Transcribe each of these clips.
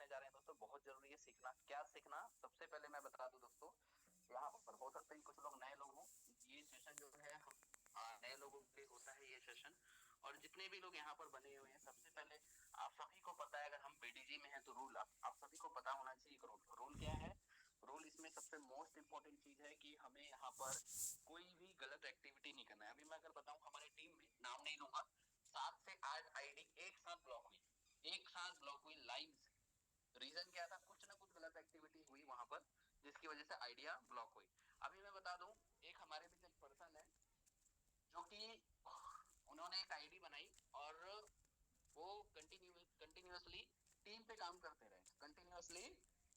सीखने जा रहे हैं दोस्तों, बहुत जरूरी है सीखना। क्या सीखना, सबसे पहले मैं बता दूं दोस्तों, यहाँ पर हो सकता है कुछ लोग नए लोग हों। ये सेशन जो है नए लोगों के लिए होता है ये सेशन। और जितने भी लोग यहाँ पर बने हुए हैं, सबसे पहले आप सभी को पता है, अगर हम बीडीजी में हैं तो रूल आप सभी को पता होना चाहिए। रूल क्या है? रूल इसमें सबसे मोस्ट इंपॉर्टेंट चीज है कि हमें यहाँ पर कोई भी गलत एक्टिविटी नहीं करना है। अभी मैं अगर बताऊं, हमारी टीम में नाम नहीं लूंगा, 7 से 8 आईडी एक साथ ब्लॉक हुई, एक साथ ब्लॉक हुई लाइन से। रीजन क्या था? कुछ ना कुछ गलत एक्टिविटी हुई वहां पर, जिसकी वजह से आइडिया ब्लॉक हुई। अभी मैं बता दूं, एक हमारे बीच एक पर्सन है जो कि उन्होंने एक आईडी बनाई और वो कंटिन्यूअसली टीम पे काम करते रहे, कंटिन्यूअसली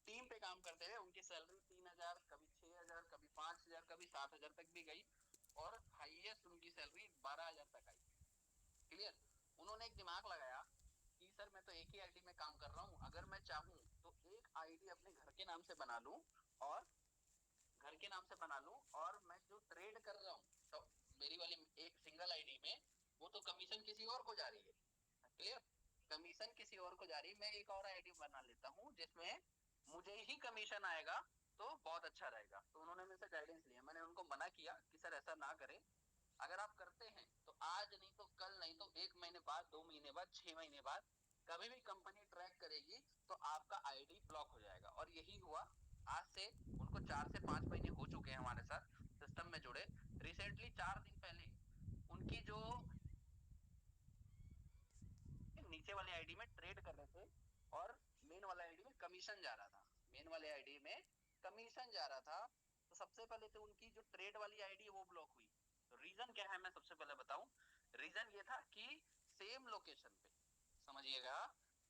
टीम पे काम करते रहे। उनकी सैलरी 3,000, कभी 6,000, कभी 5,000, कभी 7,000 तक भी गई, और हाईएस्ट उनकी सैलरी 12,000 तक आई। क्लियर? उन्होंने एक दिमाग लगाया कि सर मैं तो एक ही आईडी में काम कर रहा हूँ, अगर मैं चाहूँ तो एक आईडी अपने घर के नाम से बना लूं, और घर के नाम से बना लूं, और मैं जो ट्रेड कर रहा हूँ तो मेरी वाली एक सिंगल आईडी में, वो तो कमीशन किसी और को जा रही है। क्लियर? कमीशन किसी और को जा रही है, मैं एक और आईडी बना लेता हूँ जिसमें मुझे ही कमीशन आएगा, तो बहुत अच्छा रहेगा। तो उन्होंने मेरे से गाइडेंस लिया, मैंने उनको मना किया कि सर ऐसा ना करें, अगर आप करते हैं तो आज नहीं तो कल, नहीं तो 1 महीने बाद, 2 महीने बाद, 6 महीने बाद, कभी भी कंपनी ट्रैक करेगी तो आपका आईडी ब्लॉक हो जाएगा। और यही हुआ। आज से उनको 4 से 5 महीने हो चुके हैं हमारे साथ सिस्टम में जुड़े। रिसेंटली 4 दिन पहले उनकी जो नीचे वाले आईडी में ट्रेड कर रहे थे, और मेन वाले आईडी में कमीशन जा रहा था, मेन वाले आईडी में कमीशन जा रहा था। तो सबसे पहले तो उनकी जो ट्रेड वाली आईडी है वो ब्लॉक हुई। तो रीजन क्या है, मैं सबसे पहले बताऊं। रीजन ये था कि सेम लोकेशन पे, समझिएगा,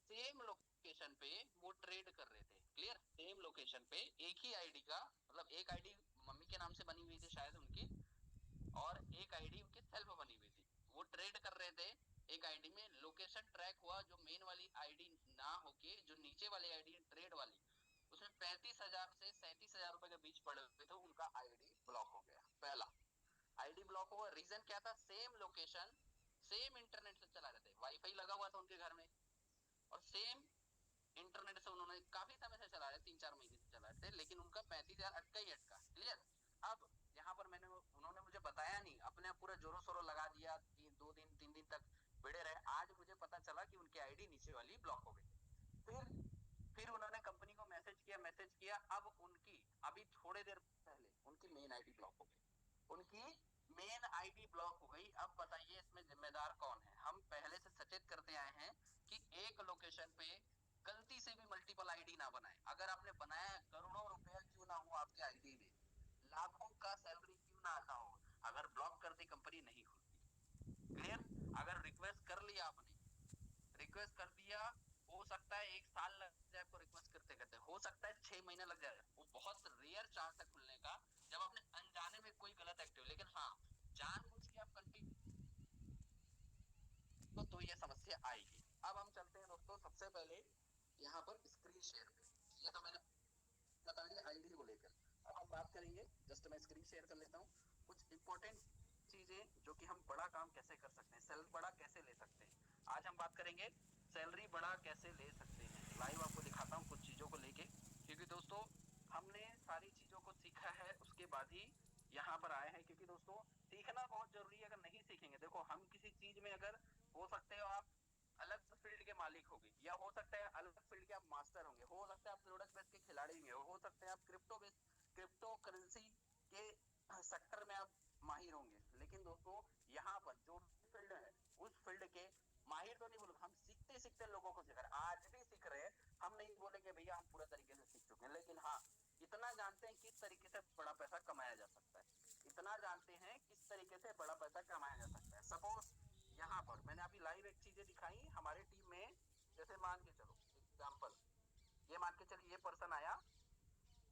सेम लोकेशन पे वो ट्रेड कर रहे थे। क्लियर? सेम लोकेशन पे एक ही आईडी का, मतलब एक आईडी मम्मी के नाम से बनी हुई थी शायद उनकी, और एक आईडी उनकी सेल्फ बनी हुई थी। वो ट्रेड कर रहे थे एक आईडी में। लोकेशन ट्रैक हुआ, जो मेन वाली आईडी ना होके जो नीचे वाली आईडी है ट्रेड वाली, उसमें 35,000 से 37,000 रुपए के बीच पड़े हुए थे, उनका आईडी ब्लॉक हो गया। पहला आईडी ब्लॉक हुआ, रीजन क्या था? सेम लोकेशन, सेम इंटरनेट से चला रहे थे, वाईफाई लगा हुआ था उनके घर में, और सेम इंटरनेट से उन्होंने काफी समय से चला रहे, 3-4 महीने से चला रहे थे, लेकिन उनका 35,000 अटका ही अटका। क्लियर? अब यहाँ पर उन्होंने मुझे बताया नहीं, अपने पूरा जोरों शोरों लगा दिया, 2 दिन 3 दिन तक भिड़े रहे। आज मुझे पता चला कि उनकी आईडी नीचे वाली ब्लॉक हो गई। फिर उन्होंने कंपनी को मैसेज किया। अब उनकी, अभी थोड़े देर पहले उनकी मेन आईडी ब्लॉक हो गई, उनकी मेन आईडी ब्लॉक हो गई। अब बताइए इसमें जिम्मेदार कौन है? हम पहले से सचेत करते आए हैं कि एक लोकेशन पे गलती से भी मल्टीपल आईडी ना बनाए। अगर आपने बनाया, करोड़ों रुपया क्यों ना हो आपके आईडी में, लाखों का सैलरी क्यों ना आता हो, अगर ब्लॉक कर दी कंपनी नहीं खुलती। क्लियर? अगर रिक्वेस्ट कर लिया आपने, रिक्वेस्ट कर दिया, हो सकता है 1 साल लग जाए आपको रिक्वेस्ट करते करते, हो सकता है 6 महीने लग जाए, वो बहुत रेयर चांस है खुलने का, जब आपने अनजाने में कोई गलत एक्टिव। लेकिन हाँ, जानबूझ के आप कंटिन्यू तो ये समस्या आएगी। अब हम चलते हैं दोस्तों, सबसे पहले यहाँ पर स्क्रीन शेयर पे। ये तो मैंने बता दिया आईडी को लेकर। अब हम बात करेंगे, जस्ट मैं स्क्रीन शेयर कर लेता हूँ, कुछ इंपॉर्टेंट चीजें जो कि हम बड़ा काम कैसे कर सकते हैं, सैलरी बड़ा कैसे ले सकते हैं। आज हम बात करेंगे सैलरी बड़ा कैसे ले सकते हैं। लाइव आपको दिखाता हूँ कुछ चीजों को लेके, क्योंकि दोस्तों हमने सारी चीजों को सीखा है, उसके बाद ही यहाँ पर आए हैं। क्योंकि दोस्तों सीखना बहुत जरूरी है। अगर नहीं सीखेंगे, देखो हम किसी चीज में अगर, हो सकते हो आप अलग फील्ड के मालिक होंगे, या हो सकता है अलग फील्ड के आप मास्टर होंगे, हो सकता है आप प्रोडक्ट बेस के खिलाड़ी भी हो सकता है आप क्रिप्टो करेंसी के सेक्टर में आप माहिर होंगे। लेकिन दोस्तों यहाँ पर जो भी फील्ड है, उस फील्ड के माहिर तो नहीं बोलूंगा, हम सीखते सीखते लोगों को सिखा रहे हैं, आज भी सीख रहे हैं। हम नहीं बोलेंगे भैया हम पूरा तरीके से सीख चुके हैं, लेकिन हाँ, इतना जानते हैं किस तरीके से बड़ा पैसा कमाया जा सकता है, इतना जानते हैं किस तरीके से बड़ा पैसा कमाया जा सकता है। सपोज यहाँ पर मैंने अभी लाइव एक चीजें दिखाई हमारे टीम में, जैसे मान के चलो एग्जाम्पल, ये मान के चलिए ये पर्सन आया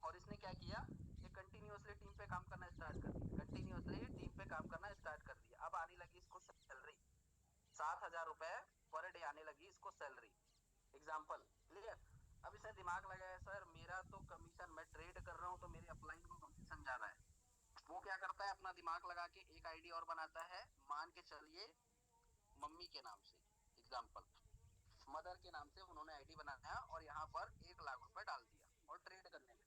और इसने क्या किया, ये कंटिन्यूअसली टीम पे काम करना स्टार्ट कर दिया, कंटिन्यूअसली टीम पे काम करना स्टार्ट कर दिया। अब आने लगी इसको सैलरी, 7,000 रुपए पर डे आने लगी इसको सैलरी। Example, clear? अब इसने दिमाग लगाया, सर मेरा तो कमीशन, मैं ट्रेड कर रहा हूँ तो मेरे अपलाइन को कमीशन जा रहा है। वो क्या करता है, अपना दिमाग लगा के एक आईडी और बनाता है, मान के चलिए मम्मी के नाम से, एग्जाम्पल, मदर के नाम से उन्होंने आईडी बनाया और यहाँ पर 1 लाख रुपए डाल दिया और ट्रेड करने लगे।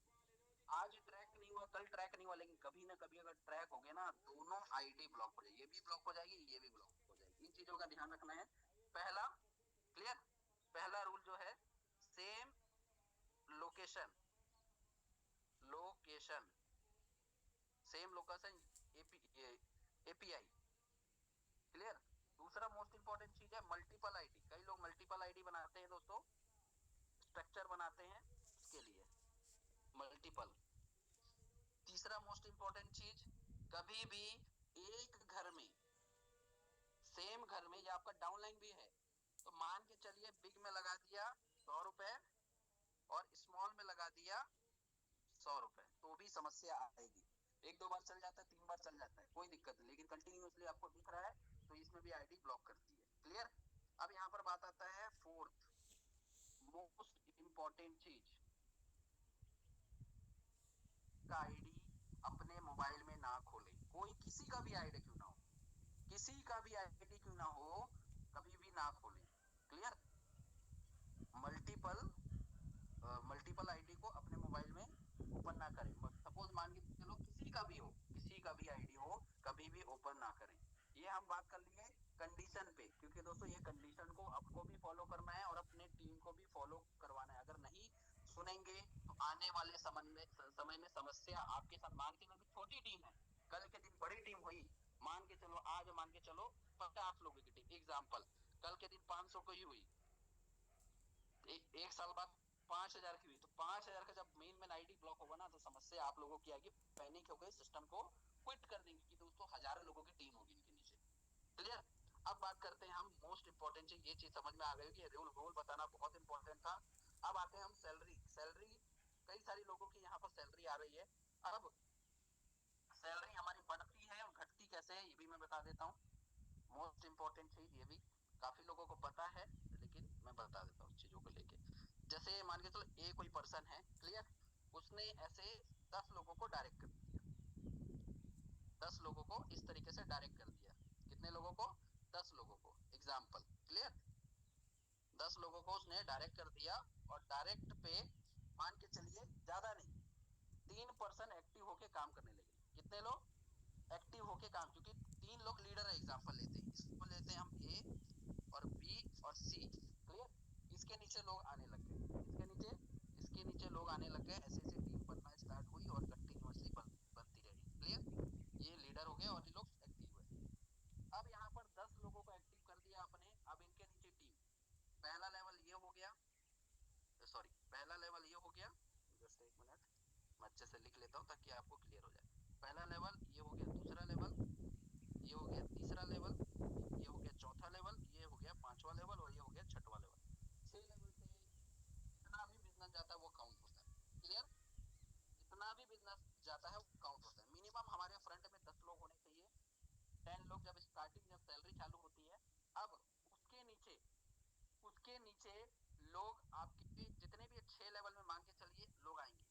आज ट्रैक नहीं हुआ, कल ट्रैक नहीं हुआ, लेकिन कभी ना कभी अगर ट्रैक हो गया ना, दोनों आईडी ब्लॉक हो जाएगी, ये भी ब्लॉक हो जाएगी, ये भी ब्लॉक हो जाएगी। इन चीजों का ध्यान रखना है। पहला, क्लियर, पहला रूल जो है, same location, location same location API, clear. दूसरा मोस्ट इंपॉर्टेंट चीज है मल्टीपल आईडी। कई लोग मल्टीपल आईडी बनाते हैं दोस्तों, स्ट्रक्चर बनाते हैं उसके लिए मल्टीपल। तीसरा मोस्ट इंपॉर्टेंट चीज, कभी भी एक घर में, सेम घर में, या आपका डाउनलाइन भी है तो मान के चलिए बिग में लगा दिया 100 रुपए और स्मॉल में लगा दिया 100 रुपए, तो भी समस्या आएगी। 1-2 बार चल जाता है, 3 बार चल जाता है, कोई दिक्कत नहीं, लेकिन कंटिन्यूअसली आपको दिख रहा है तो इसमें भी आईडी ब्लॉक करती है, क्लियर। अब यहाँ पर बात आता है फोर्थ मोस्ट इंपॉर्टेंट चीज, का आईडी अपने मोबाइल में ना खोले। कोई किसी का भी आईडी क्यों ना हो, किसी का भी आईडी क्यों ना हो, कभी भी ना खोले, क्लियर। मल्टीपल मल्टीपल आईडी को अपने मोबाइल में ओपन ना करें। सपोज मान के चलो किसी का भी हो, किसी का भी आईडी हो, कभी भी ओपन ना करें। ये हम बात कर लिए कंडीशन पे, क्योंकि दोस्तों ये कंडीशन को आपको भी फॉलो करना है और अपने टीम को भी फॉलो करवाना है। अगर नहीं सुनेंगे तो आने वाले समय में समस्या आपके साथ। मान के चलो छोटी टीम है, कल के दिन बड़ी टीम हुई, मान के चलो आज मान के चलो 50 लोगों की टीम एग्जाम्पल, कल के दिन 500 को ही हुई, एक साल बाद 5,000 की हुई, तो 5,000 का जब मेन आईडी ब्लॉक होगा ना, तो समस्या आप लोगों की आएगी, पैनिक हो गई, सिस्टम को क्विट कर देंगे कि दोस्तों हजारों लोगों की टीम होगी इनके नीचे, क्लियर। अब बात करते हैं हम मोस्ट इंपॉर्टेंट चीज, ये चीज समझ में आ गई कि रूल रूल बताना बहुत इंपॉर्टेंट था। अब आते हैं हम सैलरी। सैलरी कई सारी लोगों की यहाँ पर सैलरी आ रही है। अब सैलरी हमारी बढ़ती है और घटती कैसे है ये भी मैं बता देता हूँ। मोस्ट इंपॉर्टेंट चीज ये भी काफी लोगों को पता है, लेकिन मैं बता देता हूँ चीजों को लेके। जैसे मान के चलो ए कोई पर्सन है, क्लियर, उसने ऐसे 10 लोगों को डायरेक्ट कर दिया, 10 लोगों को इस तरीके से डायरेक्ट कर दिया। कितने लोगों को? 10 लोगों को, एग्जाम्पल, क्लियर। 10 लोगों को उसने डायरेक्ट कर दिया और डायरेक्ट पे मान के चलिए ज्यादा नहीं, 3% एक्टिव होके काम करने लगे। कितने लोग एक्टिव होके काम, क्योंकि 3 लोग लीडर है, एग्जाम्पल लेते हैं, इसको लेते हैं हम ए और बी और सी, क्लियर। इसके नीचे लोग आने लग गए, इसके नीचे लोग आने लग गए, ऐसे ऐसे टीम बनना स्टार्ट हुई और कंटिन्यूअसली बनती रही, क्लियर। ये लीडर हो गए और ये लोग एक्टिव हुए। अब यहाँ पर 10 लोगों को एक्टिव कर दिया आपने, अब इनके नीचे टीम। पहला लेवल ये हो गया, सॉरी पहला लेवल ये हो गया, जस्ट एक मिनट मैं अच्छे से लिख लेता हूँ ताकि आपको क्लियर हो जाए। पहला लेवल ये हो गया, दूसरा लेवल ये हो गया, तीसरा लेवल ये हो गया, चौथा लेवल ये हो गया, पांचवा लेवल और ये हो गया छठवां लेवल। 6 लेवल से जितना भी बिजनेस जाता है वो काउंट होता है, क्लियर। जितना भी बिजनेस जाता है वो काउंट होता है। मिनिमम हमारे फ्रंट में 10 लोग होने चाहिए, 10 लोग जब स्टार्टिंग जब सैलरी चालू होती है। अब उसके नीचे उसके नीचे लोग आपके जितने भी 6 लेवल में मान के चलिए लोग आएंगे,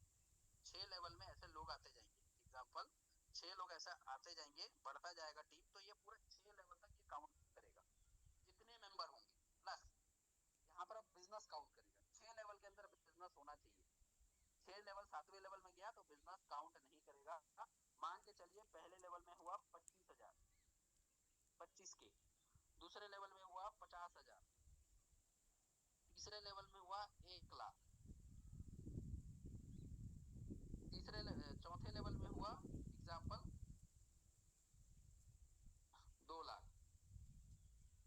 6 लेवल में ऐसे लोग आते जाएंगे, एग्जाम्पल 6 लोग ऐसा आते जाएंगे, बढ़ता जाएगा टीम, तो ये पूरा 6 लेवल तक ये काउंट करेगा, जितने मेंबर होंगे प्लस यहाँ पर अब बिजनेस काउंट करेगा। 6 लेवल के अंदर बिजनेस होना चाहिए, 6 लेवल 7वें लेवल में गया तो बिजनेस काउंट नहीं करेगा। मान के चलिए पहले लेवल में हुआ 25,000, 25 के, दूसरे लेवल में हुआ 50,000, तीसरे लेवल में हुआ 1 लाख, चौथे लेवल में हुआ एग्जाम्पल 2 लाख,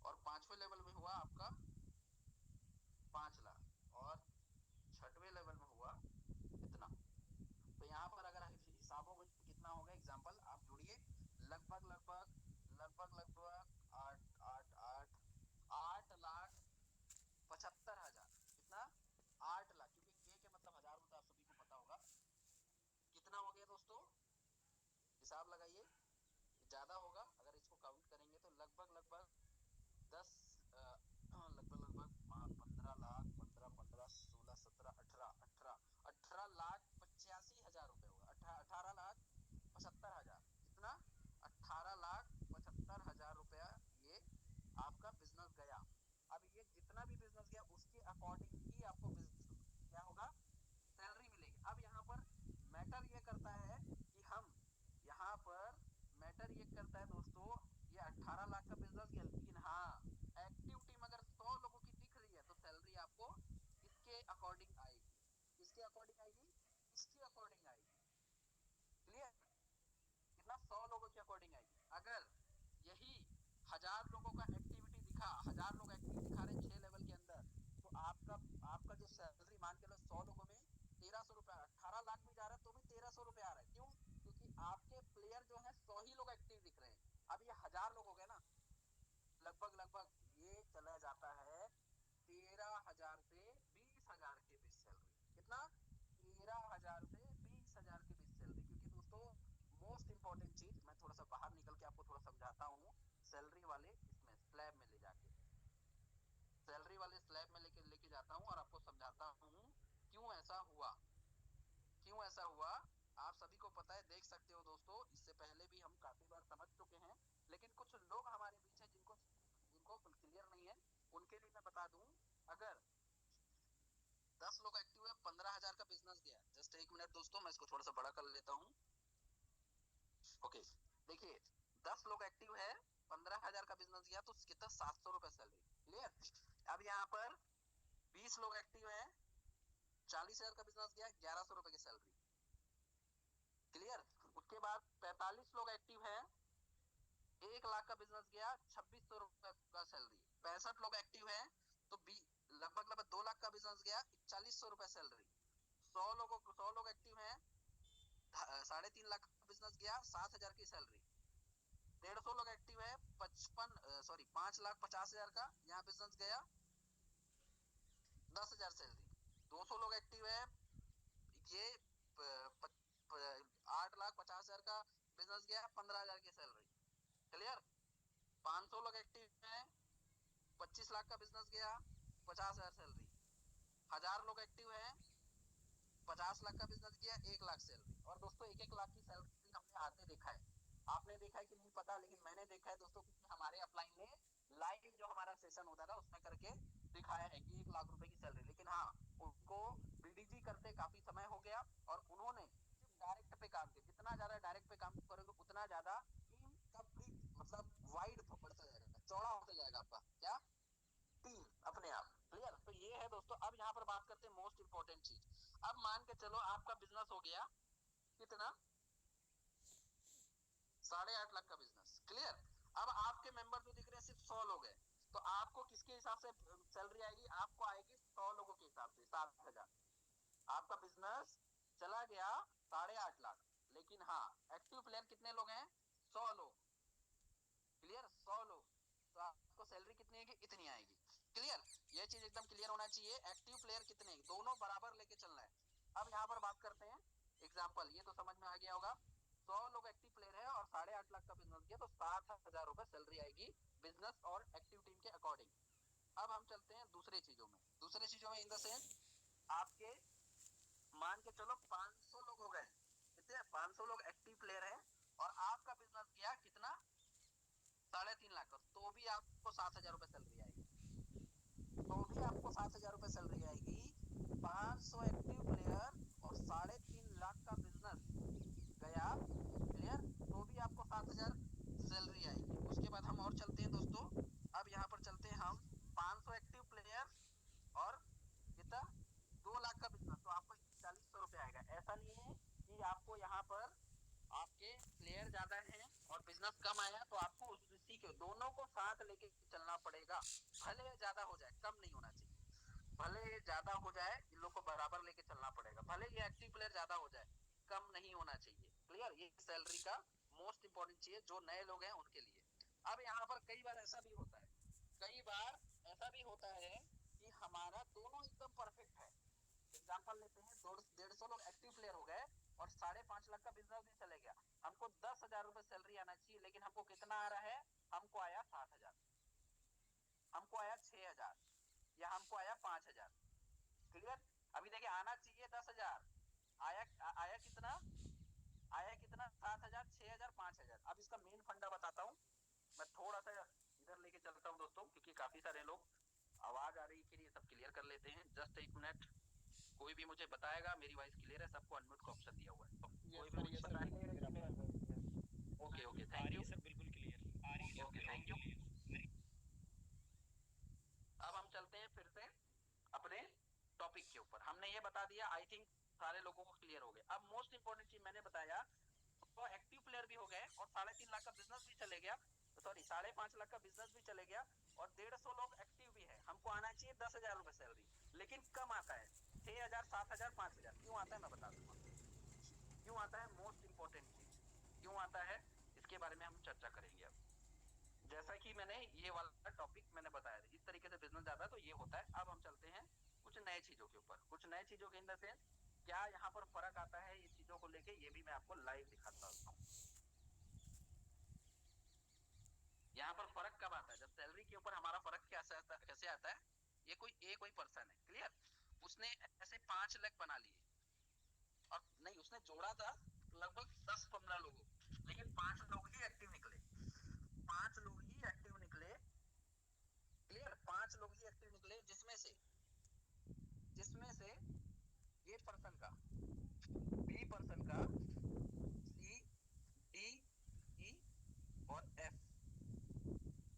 और पांचवें लेवल में हुआ आपका 5 लाख, और छठवें लेवल में हुआ इतना। तो यहाँ पर अगर हिसाबों में कितना होगा, एग्जाम्पल आप जोड़िए, लगभग लगभग लगभग लगभग 8,75,000, कितना? 8 लाख, क्योंकि के मतलब 1000 होता है, आप सभी को पता होगा। कितना हो गया दोस्तों, हिसाब लगाइए, ज्यादा होगा अगर इसको काउंट करेंगे तो लगभग लगभग 10 लगभग लगभग 15 लाख, 18 लाख 18,75,000 कितना? 18,75,000 रुपया ये आपका बिजनेस गया। अब ये जितना भी बिजनेस गया अकॉर्डिंग आएगी, इसके अकॉर्डिंग आएगी। क्लियर? कितना? 100 लोगों के अकॉर्डिंग आएगी। अगर यही 1000 लोगों का एक्टिविटी दिखा, 1000 लोग एक्टिविटी दिखा रहे 6 लेवल के अंदर, तो आपका जो सैलरी मान के लो 100 लोगों में 1300 रुपए, 18 लाख भी जा रहा है तो भी 1300 रुपए आ रहा है। क्यों? क्योंकि आपके प्लेयर जो है 100 ही लोग एक्टिव दिख रहे हैं। अब ये 1000 लोग हो गए ना, लगभग ये चला जाता है 13,000 से 20,000 के बीच सैलरी। कितना? 13,000 से 20,000 के बीच सैलरी। क्योंकि दोस्तों मोस्ट इंपॉर्टेंट चीज, मैं थोड़ा सा बाहर निकल के आपको थोड़ा समझाता हूँ, सैलरी वाले इसमें स्लैब में ले जाके, सैलरी वाले स्लैब में लेके जाता हूँ और आपको समझाता हूँ क्यों ऐसा हुआ, क्यों ऐसा हुआ। आप सभी को पता है, देख सकते हो दोस्तों, इससे पहले भी हम काफी बार समझ चुके हैं, लेकिन कुछ लोग हमारे बीच हैं जिनको क्लियर नहीं है, उनके लिए मैं बता दूं। अगर 10 लोग एक्टिव है, 15,000 का बिजनेस गया, जस्ट एक मिनट दोस्तों, मैं इसको थोड़ा सा बड़ा कर लेता हूँ। ओके, देखिए 10 लोग एक्टिव है, 15,000 का बिजनेस गया, तो कितना? 700 रुपए सैलरी। क्लियर? अब यहाँ पर 20 लोग एक्टिव है, 40,000 का बिजनेस गया, 1100 रुपए की सैलरी। क्लियर? उसके बाद 45 लोग एक्टिव है, 1 लाख का बिजनेस गया, 2600 रुपए का सैलरी। 65 लोग एक्टिव है, तो लगभग 2 लाख का बिजनेस गया, 4100 रुपए सैलरी। 100 लोग एक्टिव है, 3.5 लाख का बिजनेस गया, 7,000 की सैलरी। 150 लोग एक्टिव है, 5,50,000 का यहाँ बिजनेस गया, 10,000 सैलरी। 200 लोग एक्टिव है, ये 8,50,000 का बिजनेस गया, 15,000 की सैलरी। क्लियर? 500 लोग एक्टिव है, 25 लाख का बिजनेस गया, 50,000 सैलरी। 1000 लोग एक्टिव है, 50 लाख का बिजनेस गया, 1 लाख सैलरी। और दोस्तों 1-1 लाख की सैलरी हमने आते देखा है, आपने देखा है कि नहीं पता, लेकिन मैंने देखा है दोस्तों, क्योंकि हमारे अपलाइन ने लाइव जो हमारा सेशन होता था उसमें करके दिखाया है कि 1 लाख रुपए की सैलरी। लेकिन हाँ, उनको बीडीजी करते काफी समय हो गया और उन्होंने सिर्फ डायरेक्ट पे काम किया। जितना ज्यादा डायरेक्ट पे काम करोगे उतना ज्यादा टीम का मतलब वाइड बढ़ता जाएगा, चौड़ा होता जाएगा आपका क्या टीम अपने आप। क्लियर? तो ये है दोस्तों। अब यहाँ पर बात करते हैं मोस्ट इंपोर्टेंट चीज। अब मान के चलो आपका बिजनेस हो गया कितना? 8.5 लाख का बिजनेस। क्लियर? अब आपके मेंबर जो दिख रहे हैं सिर्फ 100 लोग हैं, तो आपको किसके हिसाब से सैलरी आएगी? आपको आएगी 100 लोगों के हिसाब से 7,000। आपका बिजनेस चला गया 8.5 लाख, लेकिन हाँ एक्टिव प्लेयर कितने लोग हैं? 100 लोग। क्लियर? 100 लोग, तो आपको सैलरी कितनी आएगी? इतनी आएगी। क्लियर? ये चीज एकदम क्लियर होना चाहिए। एक्टिव प्लेयर कितने, दोनों बराबर लेके चलना है। अब यहाँ पर बात करते हैं एग्जाम्पल, ये तो समझ में आ गया होगा। 100 लोग एक्टिव प्लेयर है और 8.5 लाख का बिजनेस किया, तो 7,000 रुपए सैलरी आएगी बिजनेस और एक्टिव टीम के अकॉर्डिंग। अब हम चलते हैं दूसरे चीजों में। दूसरे चीजों में इन द सेंस, आपके मान के चलो 500 लोग हो गए, कितने? 500 लोग एक्टिव प्लेयर है और आपका बिजनेस गया कितना? 3.5 लाख का, तो भी आपको 7,000 रुपए सैलरी आएगी। तो भी आपको 7,000 रुपए सैलरी आएगी। 500 एक्टिव प्लेयर और 3.5 लाख का बिजनेस गया। क्लियर? तो भी आपको 7,000 सैलरी आएगी। उसके बाद हम और चलते हैं दोस्तों। अब यहाँ पर चलते हैं हम 500 एक्टिव प्लेयर और कितना? 2 लाख का बिजनेस, तो आपको 4100 रुपए आएगा। ऐसा नहीं है कि आपको यहाँ पर आपके प्लेयर ज्यादा हैं और बिजनेस कम आया तो आपको उसी के दोनों को साथ लेके चलना पड़ेगा। भले ज्यादा हो जाए, कम नहीं होना चाहिए। भले ज्यादा हो जाए, इन लोग को बराबर लेके चलना पड़ेगा। भले ये एक्टिव प्लेयर ज्यादा हो जाए, कम नहीं होना चाहिए। क्लियर? ये सैलरी का मोस्ट इंपॉर्टेंट चीज जो नए लोग हैं उनके लिए। अब यहाँ पर कई बार ऐसा भी होता है, कई बार ऐसा भी होता है कि हमारा दोनों एकदम परफेक्ट है। एग्जाम्पल लेते हैं, 150 लोग एक्टिव प्लेयर हो गए और 5.5 लाख का बिजनेस भी चले गया। हमको 10,000 रुपए सैलरी आना चाहिए, लेकिन हमको कितना आ रहा है? हमको आया 7,000, हमको आया 6,000, या हमको आया 5,000। क्लियर? अभी देखिए, आना चाहिए 10,000, आया आया कितना? आया कितना? 7,000, 6,000, 5,000। अब इसका मेन फंडा बताता हूँ। मैं थोड़ा सा इधर लेके चलता हूँ दोस्तों, क्योंकि काफी सारे लोग आवाज आ रही है, फिर ये सब क्लियर कर लेते हैं। जस्ट एक मिनट, कोई भी मुझे बताएगा मेरी वॉइस क्लियर है? सबको अनम्यूट का ऑप्शन दिया हुआ है, तो कोई भी मुझे बताएगा। Okay okay, thank you sir, बिल्कुल क्लियर आ रही है। Okay, thank you. अब हम चलते हैं फिर से अपने टॉपिक टॉपिक के ऊपर हमने ये बता दिया, आई थिंक सारे लोगों को क्लियर हो गया। अब मोस्ट इंपोर्टेंट चीज मैंने बताया, तो एक्टिव प्लेयर भी हो गए और 3.5 लाख का बिजनेस भी चले गया, सॉरी 5.5 लाख का बिजनेस भी चले गया, और 150 लोग एक्टिव भी है। हमको आना चाहिए 10,000 रुपए सैलरी, लेकिन कम आता है 6,000, 7,000, 5,000। क्यों आता है मैं बता दूंगा क्यों आता है। मोस्ट इंपोर्टेंट चीज क्यों आता है, इसके बारे में हम चर्चा करेंगे। अब जैसा कि मैंने ये वाला टॉपिक मैंने बताया था, इस तरीके से बिजनेस जाता है तो ये होता है। अब हम चलते हैं कुछ नए चीजों के ऊपर, कुछ नए चीजों के इन द सेंस क्या यहाँ पर फर्क आता है ये चीजों को लेके, ये भी मैं आपको लाइव दिखाता हूँ। यहाँ पर फर्क कब आता है, जब सैलरी के ऊपर हमारा फर्क कैसे आता है। ये कोई पर्सन है, क्लियर, उसने ऐसे 5 लाख बना लिए, और नहीं उसने जोड़ा था लगभग 10-15 लोगों, लेकिन 5 लोग ही एक्टिव निकले, 5 लोग ही एक्टिव निकले, क्लियर, 5 लोग ही एक्टिव निकले, जिसमें से ये पर्सन का, बी पर्सन का, सी, डी, ई और एफ,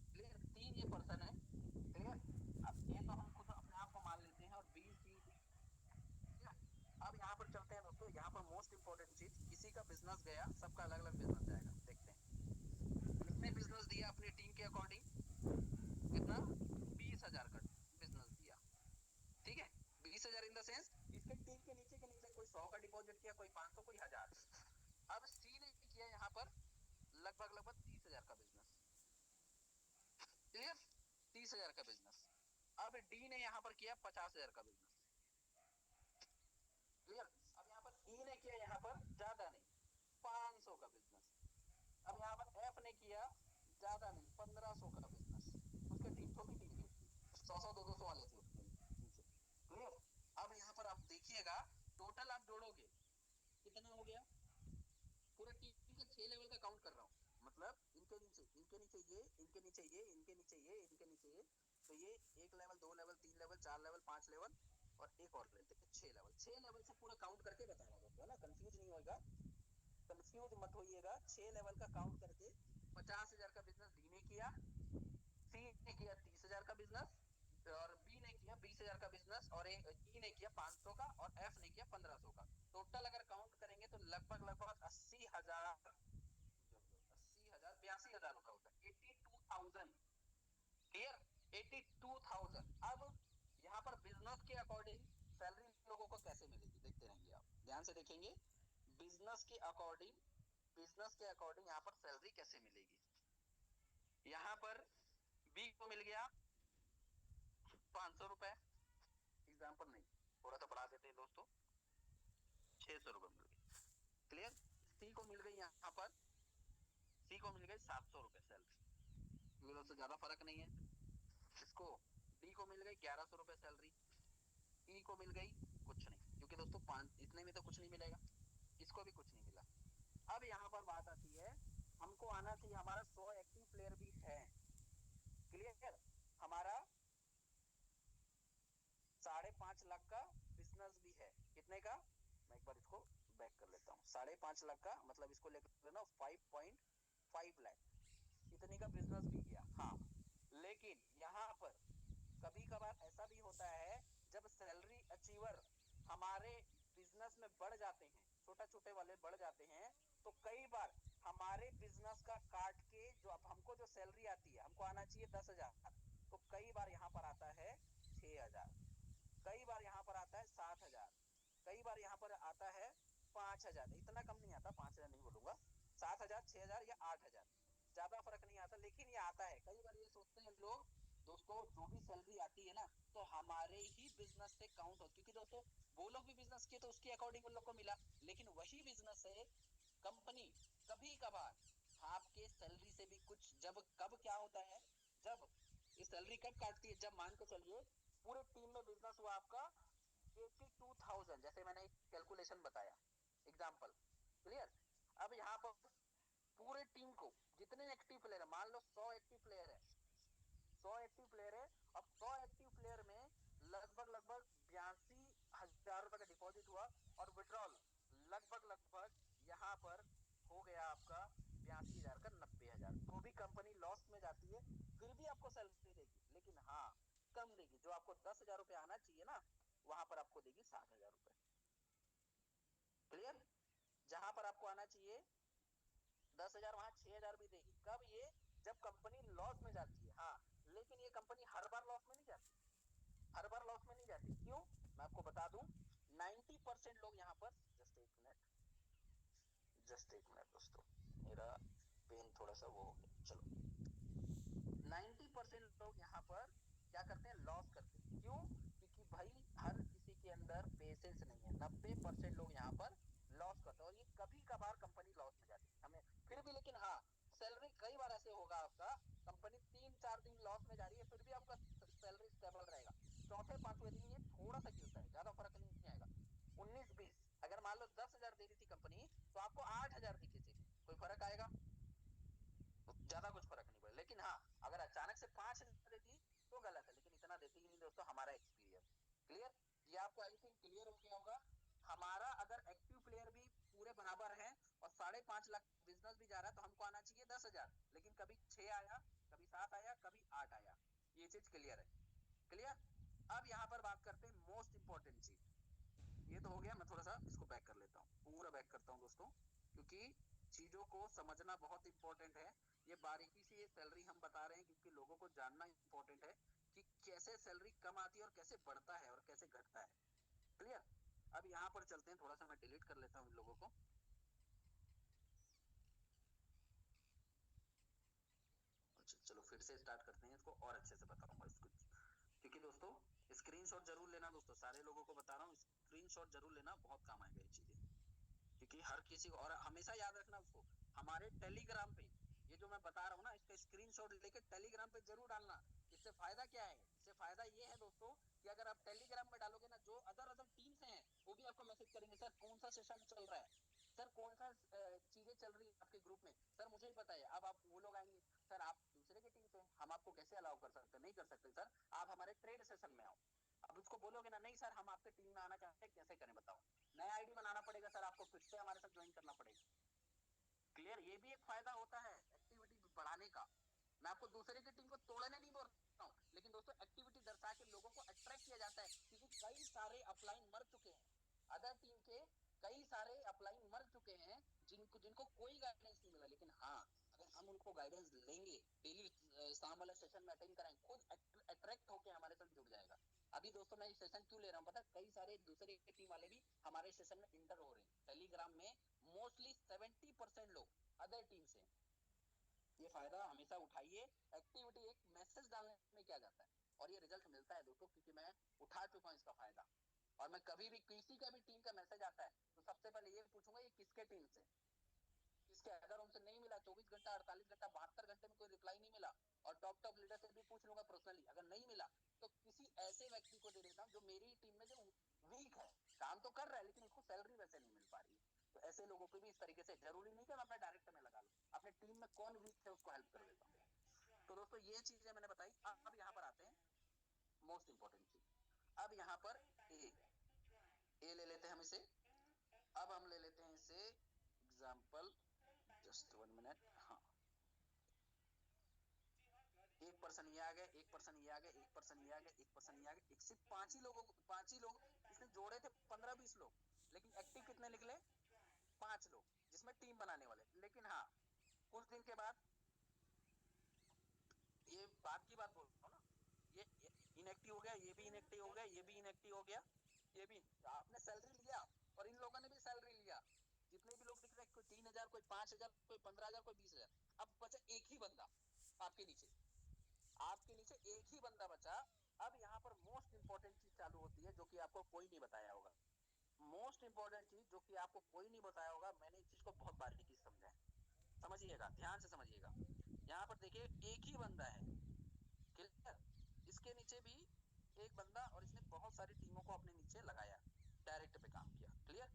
क्लियर, 3 ये पर्सन है, क्लियर। अब ये तो हम खुद अपने आप को मान लेते हैं, और बी सी डी, अब यहाँ पर चलते हैं दोस्तों, यहाँ पर मोस्ट इंपोर्टेंट चीज, किसी का बिजनेस गया, सबका अलग अलग बिजनेस जाएगा, देखते हैं। इसने बिजनेस दिया अपनी टीम के अकॉर्डिंग, कितना, 20,000 का बिजनेस दिया, ठीक है, 20,000 इन द सेंस इसके टीम के नीचे कोई 100 का डिपॉजिट किया, कोई 500, कोई 1,000। अब सी ने किया यहाँ पर लगभग 30,000 का बिजनेस, क्लियर, 30,000 का बिजनेस। अब डी ने यहाँ पर किया 50,000 का बिजनेस, क्लियर। अब यहाँ पर ई ने किया यहाँ पर ज्यादा नहीं 500 का बिजनेस। अब यहाँ पर एफ ने किया ज्यादा नहीं 1,500 का बिजनेस, उसके टीम, छोटी टीम थी उसकी, 100-200 वाले थे उसके नीचे, क्लियर। अब यहाँ पर आप देखिएगा, टोटल आप जोड़ोगे कितना हो गया, पूरे टीम का 6 लेवल का काउंट कर रहा हूँ, मतलब इनके नीचे ये, इनके नीचे ये, इनके नीचे ये, इनके नीचे ये, तो ये 1 level, 2 level, 3 level, 4 level, 5 level, और एक और लेते हैं 6 लेवल। 6 लेवल से पूरा काउंट करके बता रहा हूँ, है ना, कंफ्यूज नहीं होगा, कंफ्यूज मत होइएगा। 6 लेवल का काउंट करके 50,000 का बिजनेस डी ने किया, सी ने किया 30,000 का बिजनेस, और बी ने किया 20,000 का बिजनेस, और ई ने किया 500 का, और एफ ने किया 1,500 का। टोटल अगर काउंट करेंगे तो लगभग 80,000, 80,000, 82,000 रुपए होता है, 82,000, क्लियर, 82,000। अब यहाँ पर बिजनेस के अकॉर्डिंग सैलरी लोगों को कैसे मिलेगी, देखते रहेंगे आप, ध्यान से देखेंगे, बिजनेस के अकॉर्डिंग, यहाँ पर सैलरी कैसे मिलेगी। यहाँ पर बी को मिल गया 500 रुपए, एग्जाम्पल नहीं, थोड़ा सा बढ़ा देते हैं दोस्तों, 600 रुपए मिल गए, क्लियर। सी को मिल गई यहाँ पर, सी को मिल गई 700 रुपए सैलरी, क्योंकि दोस्तों ज्यादा फर्क नहीं है। इसको डी को मिल गई 1,100 रुपए सैलरी, ई को मिल गई कुछ नहीं, क्योंकि दोस्तों 5 इतने में तो कुछ नहीं मिलेगा, इसको भी कुछ नहीं मिला। अब यहाँ पर बात आती है, हमको आना चाहिए, हमारा 100 एक्टिव प्लेयर भी है, क्लियर, हमारा 5.5 लाख का बिजनेस भी है, कितने का, मैं एक बार इसको बैक कर लेता हूँ, 5.5 लाख का, मतलब इसको लेकर लेना 5.5 लाख, इतने का बिजनेस भी गया, हाँ। लेकिन यहाँ पर कभी कभार ऐसा भी होता है, जब सैलरी अचीवर हमारे बिजनेस में बढ़ जाते हैं, छोटा छोटे वाले बढ़ जाते हैं, तो कई बार हमारे बिजनेस का काट के जो अब हमको जो सैलरी आती है, हमको आना चाहिए 10,000, तो कई बार यहाँ पर आता है 6,000, कई बार यहाँ पर आता है 7,000, कई बार यहाँ पर आता है 5,000, इतना कम नहीं आता, 5,000 नहीं बोलूंगा, 7,000, 6,000 या 8,000, ज्यादा फर्क नहीं आता, लेकिन ये आता है। कई बार ये सोचते हैं लोग, दोस्तों जो भी सैलरी आती है ना, तो हमारे ही बिजनेस से काउंट हो, क्योंकि दोस्तों वो लोग भी बिजनेस किए तो उसके अकॉर्डिंग उन लोग को मिला, लेकिन वही बिजनेस है, कंपनी कभी कभार आपके सैलरी से भी कुछ, जब कब क्या होता है, जब ये सैलरी कब काटती है, जब मान के चलिए पूरे टीम में बिजनेस हुआ आपका 82,000, जैसे मैंने कैलकुलेशन बताया, एग्जाम्पल, क्लियर। अब यहाँ पर पूरे टीम को जितने एक्टिव प्लेयर है, मान लो 100 एक्टिव प्लेयर है, 100 एक्टिव प्लेयर है, अब 100 एक्टिव प्लेयर में लगभग 82,000 रुपए का डिपॉजिट हुआ, और विड्रॉल लगभग यहाँ पर हो गया आपका 82,000 का 90,000, तो भी कंपनी लॉस में जाती है, फिर भी आपको सैलरी देगी, लेकिन हाँ कम देगी, जो आपको 10,000 रुपए आना चाहिए ना, वहां पर आपको देगी 7,000 रुपए। क्लियर? जहां पर आपको आना चाहिए 10,000 वहां 6,000 भी देगी। कब? ये जब कंपनी लॉस में जाती है। हाँ, लेकिन ये कंपनी हर बार लॉस में नहीं जाती, हर बार लॉस में नहीं जाती। क्यों? मैं आपको बता दूं, 90% लोग यहाँ पर, जस्ट एक मिनट, जस्ट एक मिनट दोस्तों, मेरा पेन थोड़ा सा वो हो गया। चलो, 90% लोग यहाँ पर क्या करते हैं? लॉस करते हैं। क्यों? क्योंकि भाई हर किसी के अंदर पेशेंस नहीं है। 90% लोग यहाँ पर लॉस करते हैं, और ये कभी कभार कंपनी लॉस में जाती है हमें फिर भी। लेकिन हाँ, सैलरी कई बार ऐसे होगा आपका, कंपनी 3-4 दिन लॉस में जा रही है, फिर भी आपका सैलरी स्टेबल रहेगा। चौथे पांचवें दिन ये थोड़ा सा गिरता है, ज्यादा फर्क नहीं आएगा। 19-20, अगर मान लो 10,000 दे रही थी कंपनी, तो आपको 8,000 दिखे थे, कोई फर्क आएगा? ज्यादा कुछ फर्क नहीं पड़ेगा। लेकिन हाँ, अगर अचानक से 5,000 देती तो गलत है, लेकिन इतना देती ही नहीं दोस्तों, हमारा एक्सपीरियंस। क्लियर? ये आपको आई थिंक क्लियर हो गया होगा। हमारा अगर एक्टिव प्लेयर भी पूरे बराबर है और 5.5 लाख बिजनेस भी जा रहा है, तो हमको आना चाहिए 10,000, लेकिन कभी 6 आया, कभी 7 आया, कभी 8 आया। ये चीज क्लियर है? क्लियर? अब यहाँ पर बात करते हैं मोस्ट इंपॉर्टेंट चीज। ये तो हो गया, मैं थोड़ा सा इसको बैक कर लेता हूँ, पूरा बैक करता हूँ दोस्तों, क्योंकि चीजों को समझना बहुत इंपॉर्टेंट है। ये बारीकी से ये सैलरी हम बता रहे हैं क्योंकि लोगों को जानना इंपॉर्टेंट है कि कैसे सैलरी कम आती है और कैसे बढ़ता है और कैसे घटता है। क्लियर? अब यहाँ पर चलते हैं, थोड़ा सा मैं डिलीट कर लेता हूँ इन लोगों को। अच्छा चलो, फिर से स्टार्ट करते हैं, इसको और अच्छे से बताऊंगा इसको। क्योंकि दोस्तों स्क्रीनशॉट जरूर लेना दोस्तों, सारे लोगों को बता रहा हूँ, स्क्रीनशॉट जरूर लेना, बहुत काम आएगा ये चीजें। क्योंकि हर किसी को, और हमेशा याद रखना उसको, हमारे टेलीग्राम पे ये जो मैं बता रहा हूँ ना, इसका स्क्रीनशॉट लेके टेलीग्राम पे जरूर डालना। इससे फायदा क्या है? इससे फायदा ये है दोस्तों कि अगर आप टेलीग्राम में डालोगे ना, जो अदर अदर टीम से हैं वो भी आपको मैसेज करेंगे, सर कौन सा सेशन चल रहा है, सर कौन सा चीजें चल रही है आपके ग्रुप में, सर मुझे ही बताइए। अब आप, वो लोग आएंगे, सर आप दूसरे की टीम से, हम आपको कैसे अलाउ कर सकते? नहीं कर सकते सर, आप हमारे ट्रेड सेशन में आओ। अब उसको बोलोगे ना, नहीं सर हम आपके टीम में आना चाहते हैं, कैसे करें बताओ? नया आईडी बनाना पड़ेगा सर आपको, फिर से हमारे साथ ज्वाइन करना पड़ेगा। क्लियर? ये भी एक फायदा होता है एक्टिविटी बढ़ाने का। मैं आपको दूसरे की टीम को तोड़ने नहीं बोल रहा हूँ, लेकिन दोस्तों एक्टिविटी दर्शा के लोगों को अट्रैक्ट किया जाता है, क्योंकि कई सारे अपलाइन मर चुके हैं अदर टीम के, कई सारे अपलाइन मर चुके हैं जिनको जिनको कोई गाइडेंस नहीं मिला। लेकिन हाँ, अगर हम उनको गाइडेंस लेंगे, डेली शाम वाला सेशन में अटेंड कराएंगे, खुद अट्रैक्ट होकर हमारे साथ जुड़ जाएगा। अभी दोस्तों मैं इस सेशन क्यों ले रहा हूँ पता? कई सारे दूसरे टीम वाले भी हमारे सेशन में इंटर हो रहे हैं टेलीग्राम में। मोस्टली 70% लोग अदर टीम से। ये फायदा हमेशा उठाइए। एक्टिविटी, एक मैसेज डालने में क्या जाता है, और ये रिजल्ट मिलता है दोस्तों, क्योंकि मैं उठा चुका हूँ इसका फायदा। और मैं कभी भी किसी का भी टीम का मैसेज आता है तो सबसे पहले ये पूछूंगा ये किसके टीम से, किसके। अगर उनसे नहीं मिला, 24 घंटा, 48 घंटा, 72 घंटे में कोई रिप्लाई नहीं मिला, और टॉप टॉप लीडर से भी पूछ लूंगा पर्सनली, अगर नहीं मिला तो किसी ऐसे व्यक्ति को दे देता हूँ जो मेरी टीम में जो वीक है, काम तो कर रहा है लेकिन उसको सैलरी वैसे नहीं मिल पा रही है। तो ऐसे लोगों को भी इस तरीके से, जरूरी नहीं कि मैं अपने डायरेक्ट में लगा लूं, अपने टीम में कौन वीक है उसको हेल्प कर देता हूँ। तो दोस्तों ये चीजें मैंने बताई। अब यहाँ पर आते हैं मोस्ट इंपॉर्टेंट चीज। अब यहाँ पर ए ए ले लेते हैं हम इसे। अब हम ले लेते हैं इसे एग्जाम्पल, जस्ट 1 मिनट। हाँ, एक पर्सन ये आ गया, एक पर्सन ये आ गया, एक पर्सन ये आ गया, एक पर्सन ये आ गया, एक सिर्फ 5 ही लोग इसने जोड़े थे, 15-20 लोग, लेकिन एक्टिव कितने निकले? 5 लोग, जिसमें टीम बनाने वाले। लेकिन हाँ, कुछ दिन के बाद, ये बात की बात बोल रहा हूँ ना, ये इनएक्टिव हो गया, ये भी इनएक्टिव हो गया, ये भी इनएक्टिव हो गया, ये भी। आपने सैलरी लिया और इन लोगों ने भी सैलरी लिया। जितने भी लोग दिख रहे, कोई 3,000, कोई 5,000, कोई 15,000, कोई 20,000। अब बचा एक ही बंदा आपके नीचे, आपके नीचे एक ही बंदा बचा। अब यहाँ पर मोस्ट इंपॉर्टेंट चीज चालू होती है, जो कि आपको कोई नहीं बताया होगा। मोस्ट इंपॉर्टेंट चीज जो कि आपको कोई नहीं बताया होगा, मैंने इस चीज को बहुत बारीकी से समझा है। समझिएगा, ध्यान से समझिएगा। यहाँ पर देखिए एक ही बंदा है, क्लियर? इसके नीचे भी एक बंदा, और इसने बहुत सारी टीमों को अपने नीचे लगाया, डायरेक्ट पे काम किया। क्लियर?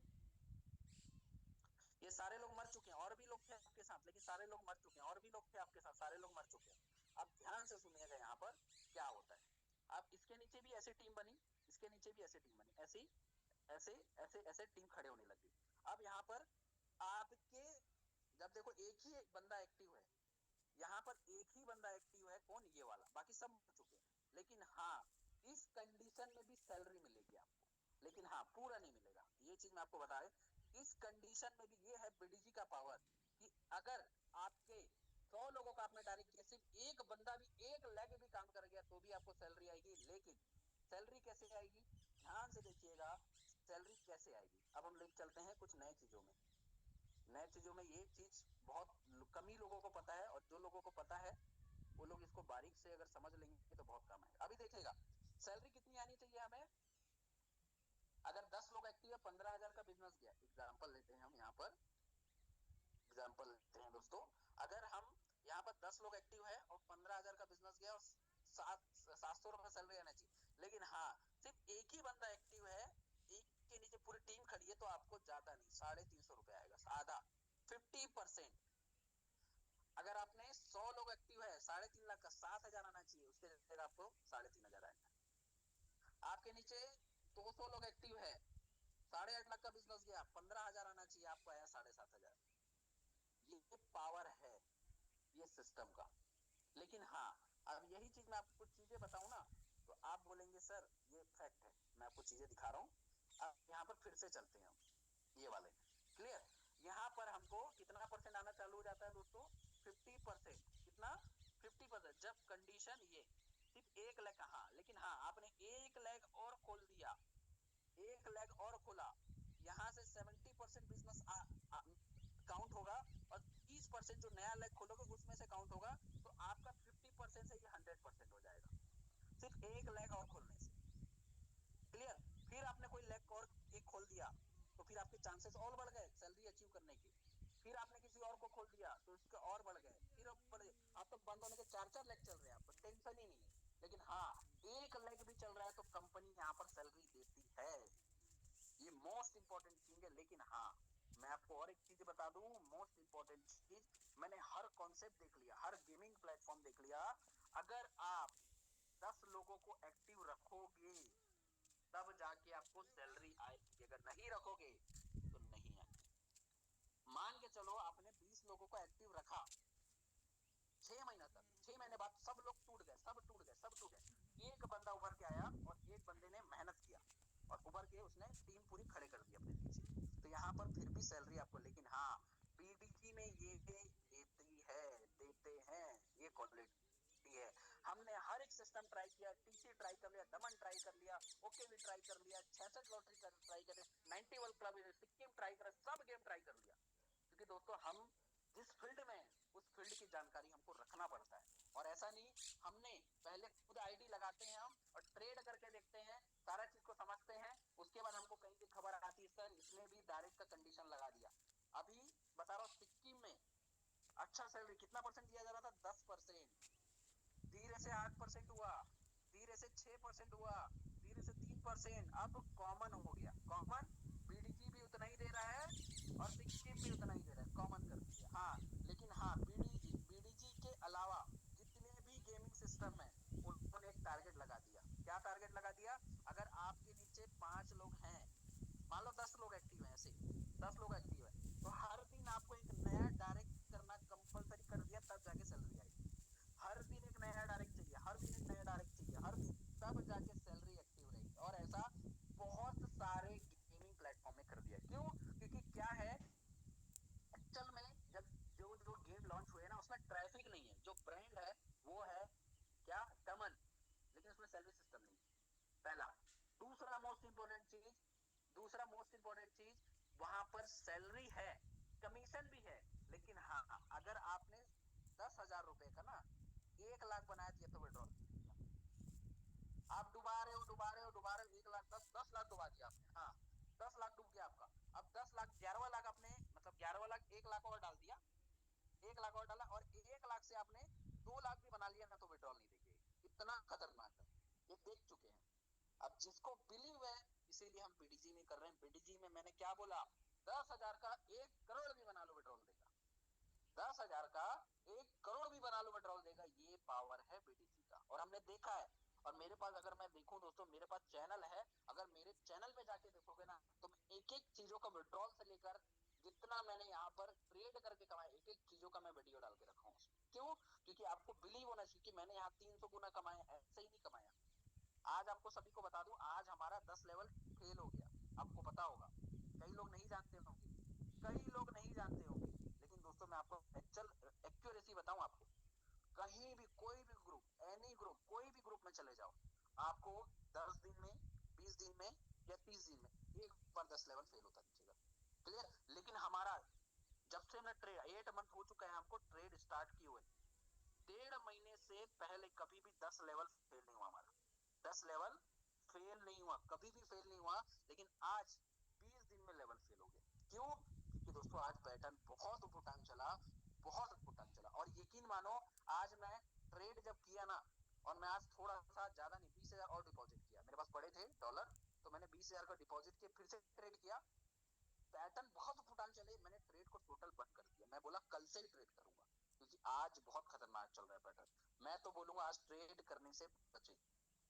ये सारे लोग मर चुके हैं, और भी लोग थे आपके साथ, लेकिन सारे लोग मर चुके हैं, और भी लोग थे आपके साथ, सारे लोग मर चुके हैं। अब ध्यान से सुनिएगा यहाँ पर क्या होता है। अब इसके नीचे भी ऐसी टीम बनी, इसके नीचे भी ऐसी टीम बनी, ऐसी ऐसे ऐसे ऐसे टीम खड़े होने लगी। अब यहाँ पर आपके, जब देखो एक ही बंदा एक्टिव है, यहाँ पर एक ही बंदा एक्टिव है, कौन? ये वाला, बाकी सब मर चुके हैं। लेकिन हाँ, इस कंडीशन में भी सैलरी मिलेगी आपको। लेकिन हाँ पूरा नहीं मिलेगा। ये चीज मैं आपको बता रहा, इस कंडीशन में भी ये है बीडीजी का पावर कि अगर आपके 100 लोगों का आपने डायरेक्ट किया, सिर्फ एक बंदा भी एक लेग भी काम कर गया तो भी आपको सैलरी आएगी। लेकिन सैलरी कैसे आएगी, ध्यान से देखिएगा सैलरी कैसे आएगी। अब हम ले चलते हैं कुछ नए चीजों में। नए चीजों में ये चीज बहुत कम ही लोगों को पता है, और जो लोगों को पता है वो लोग इसको बारीक से अगर समझ लेंगे तो बहुत कम है। अभी देखिएगा सैलरी कितनी आनी चाहिए हमें। अगर 10 लोग एक्टिव है, 15,000 का बिजनेस गया, एग्जाम्पल लेते हैं हम यहाँ पर, एग्जाम्पल लेते हैं दोस्तों। अगर हम यहाँ पर 10 लोग एक्टिव है और 15,000 का बिजनेस गया और 700 रुपए सैलरी आना चाहिए। लेकिन हाँ सिर्फ एक ही बंदा एक्टिव है, एक के नीचे पूरी टीम खड़ी है, तो आपको ज्यादा नहीं 350 रुपए आएगा, आधा 50%। अगर आपने 100 लोग एक्टिव है, 3.5 लाख का 7,000 आना चाहिए, उसके जगह आपको 3,500 आएगा। आपके नीचे 200 लोग एक्टिव है, 8.5 लाख का बिजनेस गया, 15,000 आना चाहिए, आपको आया 7,500। ये पावर है ये सिस्टम का। लेकिन हाँ अब यही चीज मैं आपको कुछ चीजें बताऊं ना, तो आप बोलेंगे सर ये फैक्ट है, मैं आपको चीजें दिखा रहा हूँ। अब यहाँ पर फिर से चलते हैं हम, ये वाले क्लियर। यहाँ पर हमको कितना परसेंट आना चालू हो जाता है दोस्तों, 50%। कितना, 50%। जब कंडीशन ये सिर्फ एक लेग, हाँ लेकिन हाँ आपने एक लेग और खोल दिया, एक लेग और खोला, यहाँ से 70% बिजनेस काउंट होगा, और 30% जो नया लेग खोलोगे उसमें से काउंट होगा, तो आपका 50% से ये 100% हो जाएगा, सिर्फ एक लेग और खोलने से। क्लियर। फिर आपने कोई लेग और एक खोल दिया, तो फिर आपके चांसेस और बढ़ गए सैलरी अचीव करने के। फिर आपने किसी और को खोल दिया तो उसके और बढ़ गए, फिर आप तो बंद होने के 4-4 लेग चल रहे हैं, आपको टेंशन ही नहीं है। लेकिन हाँ एक लेग भी चल रहा है तो कंपनी यहाँ पर सैलरी देती है, ये मोस्ट इंपॉर्टेंट चीज है। लेकिन हाँ मैं आपको और एक चीज बता दूं, मोस्ट इंपॉर्टेंट चीज, मैंने हर कॉन्सेप्ट देख लिया, हर गेमिंग प्लेटफॉर्म देख लिया, अगर आप 10 लोगों को एक्टिव रखोगे तब जाके आपको सैलरी आएगी, अगर नहीं रखोगे तो नहीं आएगी। मान के चलो आपने 20 लोगों को एक्टिव रखा 6 महीना तक, 6 महीने बाद सब लोग टूट गए, सब टूट गए, सब टूट गए, एक बंदा उभर के आया और एक बंदे ने मेहनत किया और उभर के उसने टीम पूरी खड़े कर दी अपने पीछे, तो यहाँ पर फिर भी सैलरी आपको। लेकिन हाँ बीडीजी में ये देती है, देते हैं, ये क्वालिटी है। हमने हर एक सिस्टम ट्राई किया, टीसी ट्राई कर लिया, दमन ट्राई कर लिया, ओके भी ट्राई कर लिया, 66 लॉटरी ट्राई कर, 90 वर्ल्ड क्लब सिक्किम ट्राई कर, सब गेम ट्राई कर लिया। क्योंकि दोस्तों हम जिस फील्ड में उस फील्ड की जानकारी हमको रखना पड़ता है। और ऐसा नहीं हमने पहले खुद आईडी लगाते हैं हम और ट्रेड करके देखते हैं, सारा चीज को समझते हैं, उसके बाद हमको कहीं से खबर आती है सर इसने भी डायरेक्ट का कंडीशन लगा दिया। अभी बता रहा हूँ सिक्किम में अच्छा सैलरी कितना परसेंट दिया जा रहा था, 10%, धीरे से 8% हुआ, धीरे से 6% हुआ, धीरे से 3%, अब कॉमन हो गया। कॉमन बीडीजी भी उतना ही दे रहा है और सिक्किम भी उतना ही दे रहा है, कॉमन कर दिया। हाँ लेकिन हाँ बीडीजी के अलावा जितने भी गेमिंग सिस्टम है उन्होंने एक टारगेट लगा दिया। क्या टारगेट लगा दिया, अगर आपके नीचे 5 लोग हैं, मान लो 10 लोग एक्टिव है, ऐसे 10 लोग एक्टिव है, तो हर दिन आपको एक नया डायरेक्ट करना कंपलसरी कर दिया, तब जाके सैलरी आएगी। हर दिन एक नया डायरेक्ट चाहिए, हर दिन एक नया डायरेक्ट चाहिए, हर दिन, तब जाके सैलरी एक्टिव रहेगी। और ऐसा बहुत सारे गेमिंग प्लेटफॉर्म में कर दिया। क्यों, क्योंकि क्या है एक्चुअल में जब जो जो गेम लॉन्च हुए ना उसमें ट्रैफिक नहीं है, जो ब्रांड है वो है क्या, दमन, लेकिन उसमें सैलरी सिस्टम नहीं है, पहला। दूसरा मोस्ट इंपोर्टेंट चीज, दूसरा मोस्ट इंपोर्टेंट चीज, वहां पर सैलरी है, कमीशन भी है, लेकिन हाँ अगर आपने 10,000 रुपए का ना 1 लाख बनाया दिया तो विड्रॉल नहीं देगा। आप डुबा रहे हो, डुबा रहे हो, डुबा रहे हो, 1 लाख 10 लाख डुबा दिया आपने, हाँ 10 लाख डूब गया आपका। अब 10 लाख 11वां लाख आपने, मतलब 11वां लाख 1 लाख और डाल दिया, 1 लाख और डाला और 1 लाख से आपने 2 लाख भी बना लिया ना तो विड्रॉल नहीं देंगे। इतना खतरनाक है, ये देख चुके हैं। अब जिसको बिलीव है, इसीलिए हम बीडीजी में कर रहे हैं। बीडीजी में मैंने क्या बोला, 10,000 का 1 करोड़ भी बना लो विड्रॉल देगा, 10,000 का 1 करोड़ भी बना लो विड्रॉल देगा, ये पावर है बीडीजी का। और हमने देखा है, और मेरे पास अगर मैं देखूं दोस्तों, मेरे पास चैनल है, अगर मेरे चैनल पे जाके देखोगे ना तो मैं एक एक चीजों का विड्रॉल से लेकर जितना मैंने यहाँ पर ट्रेड करके कमाया, एक एक चीजों का मैं वीडियो डाल के रखा हूँ। क्यों, क्योंकि आपको बिलीव होना चाहिए कि मैंने यहाँ 300 गुना कमाया, ऐसे ही नहीं कमाया। आज आपको सभी को बता दूं, आज हमारा 10 लेवल फेल हो गया, आपको पता होगा, कई लोग नहीं जानते होंगे, कई लोग नहीं जानते होंगे, लेकिन दोस्तों मैं आपको एक्यूरेसी बताऊं आपको, कहीं भी कोई भी ग्रुप, एनी ग्रुप, कोई भी ग्रुप में चले जाओ, आपको 10 दिन में, 20 दिन में या 30 दिन में एक बार 10 लेवल फेल होता दिखेगा। क्लियर? लेकिन हमारा जब से हमने ट्रेड 8 मंथ हो चुका है हमको ट्रेड स्टार्ट किए हुए, 1.5 महीने से पहले कभी भी 10 लेवल फेल नहीं हुआ हमारा, 10 लेवल फेल नहीं हुआ, कभी भी फेल नहीं हुआ। लेकिन आज 20 दिन में लेवल फेल हो गया। क्यों? क्योंकि दोस्तों आज पैटर्न बहुत ऊपर टाइम चला, बहुत ऊपर टाइम चला, और यकीन मानो आज मैं ट्रेड जब किया ना, और मैं आज थोड़ा सा ज्यादा नहीं 20,000 और डिपॉजिट किया, मेरे पास पड़े थे डॉलर, तो मैंने 20,000 का डिपॉजिट किया, फिर से ट्रेड किया, पैटर्न बहुत फुटान चले, मैंने ट्रेड को टोटल बंद कर दिया, मैं बोला कल से ही ट्रेड करूंगा, क्योंकि आज बहुत खतरनाक चल रहा है पैटर्न। मैं तो बोलूंगा आज ट्रेड करने से बचे,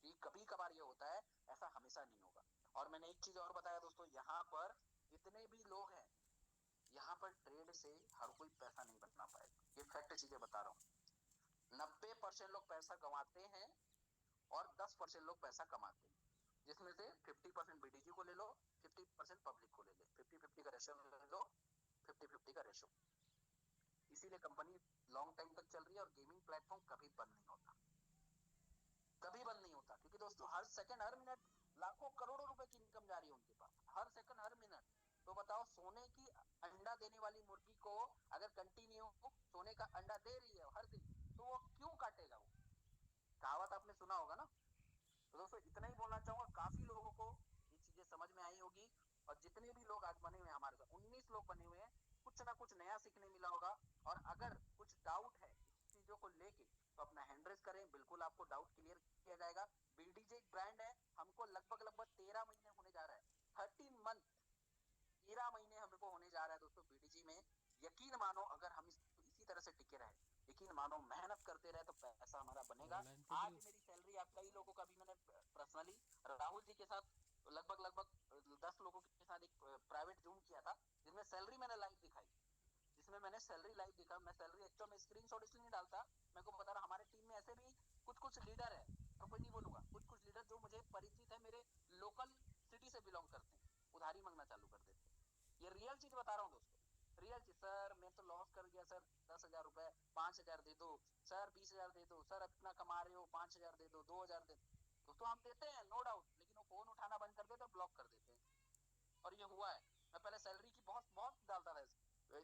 कि कभी कभार ये होता है, ऐसा हमेशा नहीं होगा। और मैंने एक चीज और बताया दोस्तों, यहाँ पर जितने भी लोग हैं, यहाँ पर ट्रेड से हर कोई पैसा नहीं बना पाएगा, ये फैक्ट चीजें बता रहा हूँ। 90% लोग पैसा कमाते हैं और 10% लोग पैसा कमाते हैं, जिसमें से 50% बीडीजी को ले लो, 50% पब्लिक को ले ले, 50-50 का रेशियो ले लो, 50-50 का रेशियो। इसीलिए कंपनी लॉन्ग टाइम तक चल रही है और गेमिंग प्लेटफॉर्म कभी बंद नहीं होता, कभी बंद नहीं होता, क्योंकि दोस्तों हर सेकंड हर मिनट लाखों करोड़ों रुपए की इनकम जा रही है उनके पास, हर सेकंड हर मिनट। तो बताओ, सोने की अंडा देने वाली मुर्गी को अगर कंटिन्यू सोने का अंडा दे रही है हर दिन, तो वो क्यों काटेगा? वो कहावत आपने सुना होगा ना। तो दोस्तों इतना ही बोलना चाहूंगा, काफी लोगों को ये चीजें समझ में आई होगी, और जितने भी लोग आज बने हुए हैं हमारे साथ, 19 लोग बने हुए हैं, कुछ ना कुछ नया सीखने मिला होगा। और अगर कुछ डाउट है इस चीजों को लेके, तो अपना हैंड रेस करें, बिल्कुल आपको डाउट क्लियर किया जाएगा। बीडीजे एक ब्रांड है, हमको लगभग लगभग 13 महीने होने जा रहा है, 13 मंथ, 13 महीने हमको होने जा रहा है दोस्तों बीडीजी में। यकीन मानो अगर हम इसी तरह से टिके रहे, यकीन मानो मेहनत करते रहे, तो पैसा हमारा बनेगा। ऑनलाइन पे आज भी। मेरी सैलरी, आप कई लोगों का भी मैंने पर्सनली राहुल जी के साथ लगभग लगभग 10 लोगों के साथ एक प्राइवेट जूम किया था, जिसमें सैलरी मैंने लाइव दिखाई, जिसमें मैंने सैलरी लाइव दिखा। मैं सैलरी एक्चुअल में स्क्रीनशॉट इसलिए नहीं डालता, मैं को बता रहा, हमारे टीम में ऐसे भी कुछ कुछ लीडर है, और कोई नहीं बोलूंगा, कुछ कुछ लीडर जो मुझे परिचित है, मेरे लोकल सिटी से बिलोंग करते हैं, उधारी मांगना चालू कर देते हैं। ये रियल चीज बता रहा हूँ दोस्तों, रियल चीज। सर मैं तो लॉस कर गया सर, 10,000 रुपए, 5,000 दे दो सर, 20,000 दे दो सर, इतना कमा रहे हो, 5,000 दे दो, 2,000 दे दो। दोस्तों हम देते हैं नो डाउट, लेकिन वो फोन उठाना बंद कर देते हैं, ब्लॉक कर देते हैं। और ये हुआ है। मैं पहले सैलरी की बहुत बहुत डालता था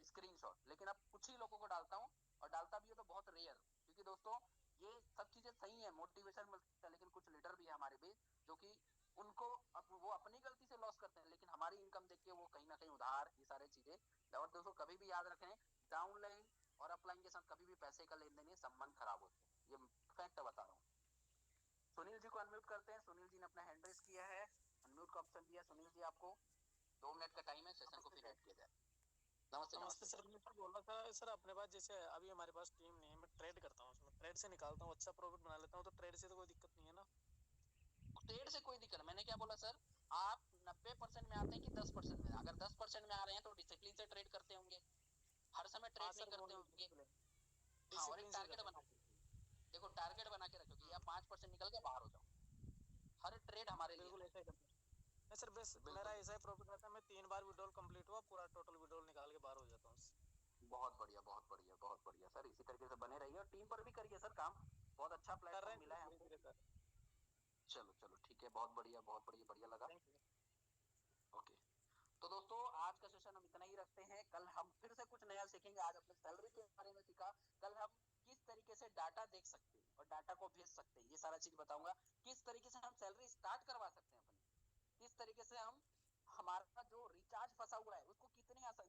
स्क्रीनशॉट, लेकिन अब कुछ ही लोगों को डालता हूँ, और डालता भी हो तो बहुत रेयर, क्योंकि दोस्तों ये सब चीजें सही है, मोटिवेशन मिलता है, लेकिन कुछ लीडर भी है हमारे बीच जो कि उनको वो अपनी गलती से लॉस करते हैं, लेकिन हमारी इनकम देख के वो कहीं ना कहीं उधार, ये सारे चीजें। और दोस्तों कभी भी याद रखें, डाउनलाइन और अपलाइन के साथ कभी भी पैसे का लेन देन, ये संबंध खराब होते हैं, ये फैक्ट बता रहा हूँ। सुनील जी को अनम्यूट करते हैं, सुनील जी ने अपना हैंड रेस किया है, अनम्यूट का ऑप्शन दिया। सुनील जी आपको 2 मिनट का टाइम है, सेशन को फिर ऐड किया जाए। नमस्ते नमस्ते नमस्ते सर, सर। मैं सर बोल रहा था सर, अपने पास जैसे अभी हमारे पास टीम नहीं है, मैं ट्रेड करता हूँ, उसमें ट्रेड से निकालता हूँ, अच्छा प्रॉफिट बना लेता हूँ, तो ट्रेड से तो कोई दिक्कत नहीं है ना? ट्रेड से कोई दिक्कत, मैंने क्या बोला सर, आप 90% में आते हैं कि 10% में? अगर 10% में आ रहे हैं तो डिसिप्लिन से ट्रेड करते होंगे, हर समय हाँ ट्रेड नहीं सर, वो करते नहीं होंगे। डिसिप्लिन, हाँ, और एक डिसिप्लिन से टारगेट कर रहे बना हैं। के रखिए। देखो टारगेट बना के रखो कि आप 5% निकल के बाहर हो जाओ, हर ट्रेड हमारे लिए बिल्कुल है। ऐसा ही करते हैं। नहीं सर, बस मेरा बिल्कुल। ऐसा ही प्रॉफिट रहता है, मैं 3 बार विड्रॉल कंप्लीट हुआ, पूरा टोटल विड्रॉल निकाल के बाहर हो जाता हूँ। बहुत बढ़िया, बहुत बढ़िया, बहुत बढ़िया सर, इसी तरीके से बने रहिए, और टीम पर भी करिए सर काम, बहुत अच्छा कर रहे प्लेटफॉर्म हैं मिला सर, है धीरे हमको। धीरे कर रहे चलो चलो ठीक है, बहुत बढ़िया, बहुत बढ़िया, बढ़िया लगा। हैं। Thank you. ओके। तो दोस्तों आज का सेशन हम इतना ही रखते हैं, कल हम फिर से कुछ नया सीखेंगे। आज अपने सैलरी के बारे में सीखा, कल हम किस तरीके से डाटा देख सकते हैं और डाटा को भेज सकते हैं, ये सारा चीज बताऊंगा। किस तरीके से हम सैलरी स्टार्ट करवा सकते हैं अपनी, किस तरीके से हम हमारा जो रिचार्ज फंसा हुआ है उसको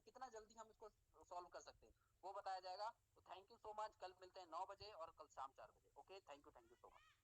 कितना जल्दी हम इसको सॉल्व कर सकते हैं, वो बताया जाएगा। तो थैंक यू सो मच, कल मिलते हैं 9 बजे और कल शाम 4 बजे। Okay, thank you so much.